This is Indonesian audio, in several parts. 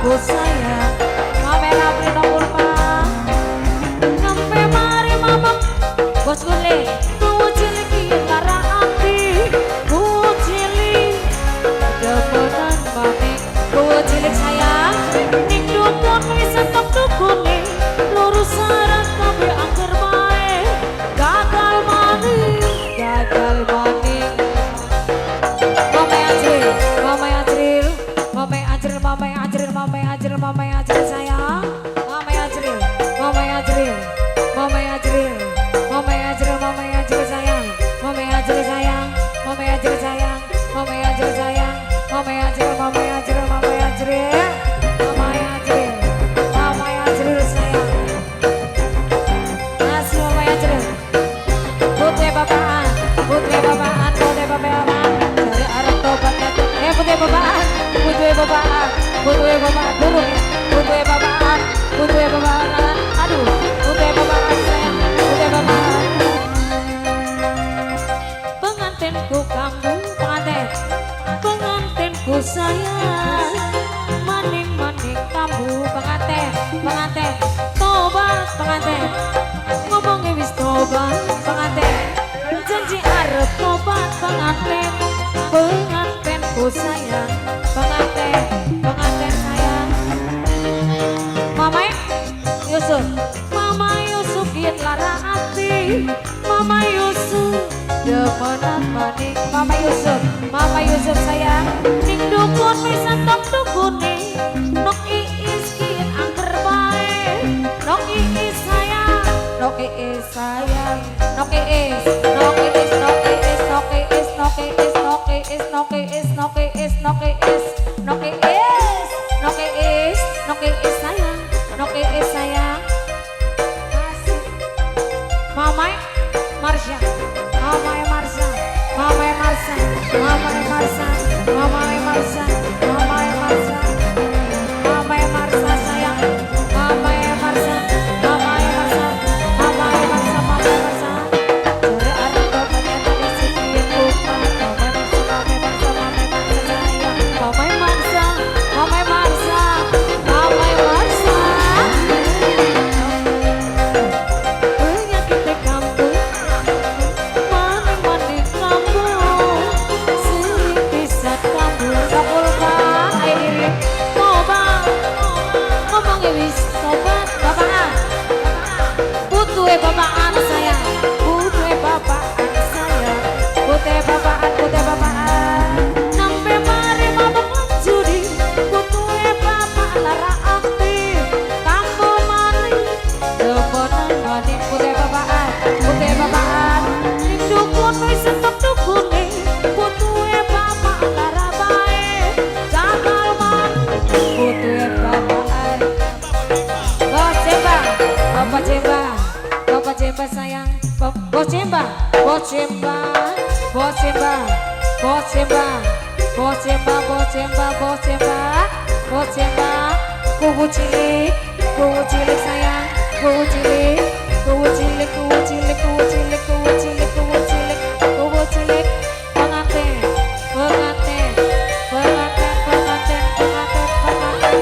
bagus sayang mame rapri nomor pak ngampe mari mama bos gule ku cilik lara ati ku cilik demenan mame ku cilik sayang ning dukun wis entuk dukune lurus saran kabeh angger bae gagal maning Mama Ajril sayang, Mama Ajril sayang, Mama Ajril sayang, Mama Ajril sayang, Mama Ajril sayang, Mama Ajril sayang, Mama Ajril sayang, masih Mama Ajril, putri babaan, dari arah tobat putri babaan dulu ya, putri babaan, aduh, putri babaan sayang, putri babaan. Pengantenku kamu, pengantenku sayang, maning kamu, penganten, tobat penganten, ngomongnya wis tobat penganten, janji arep tobat pengantenku sayang, penganten sayang. Mama Yusuf yen lara ati, Mama Yusuf demenan maning, Mama Yusuf sayang, ning dukun wis entuk dukune, nok iis kiyen angker bae, nok iis sayang, nok iis sayang, nok iis sayang. Mama Marsha, sayang, babaan sayang, putri babaan, nampe mari mabok lanjuri, putri babaan lara aktif, kambo mali, demenan maning putri babaan, ning dukun wis entuk dukune, putri babaan lara bae, gagal maning putri babaan. Bapak Cemba sayang, Bos Cemba, kubu cilik sayang, kubu cilik,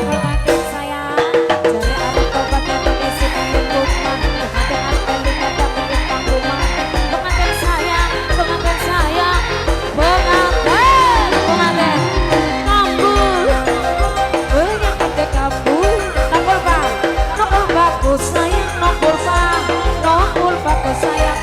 penganten sayang, jare arep tobat karo isi kandung penganten sayang, kambul, banyak kita kambul, nokul bagus sayang, nokul bagus sayang.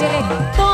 cilik.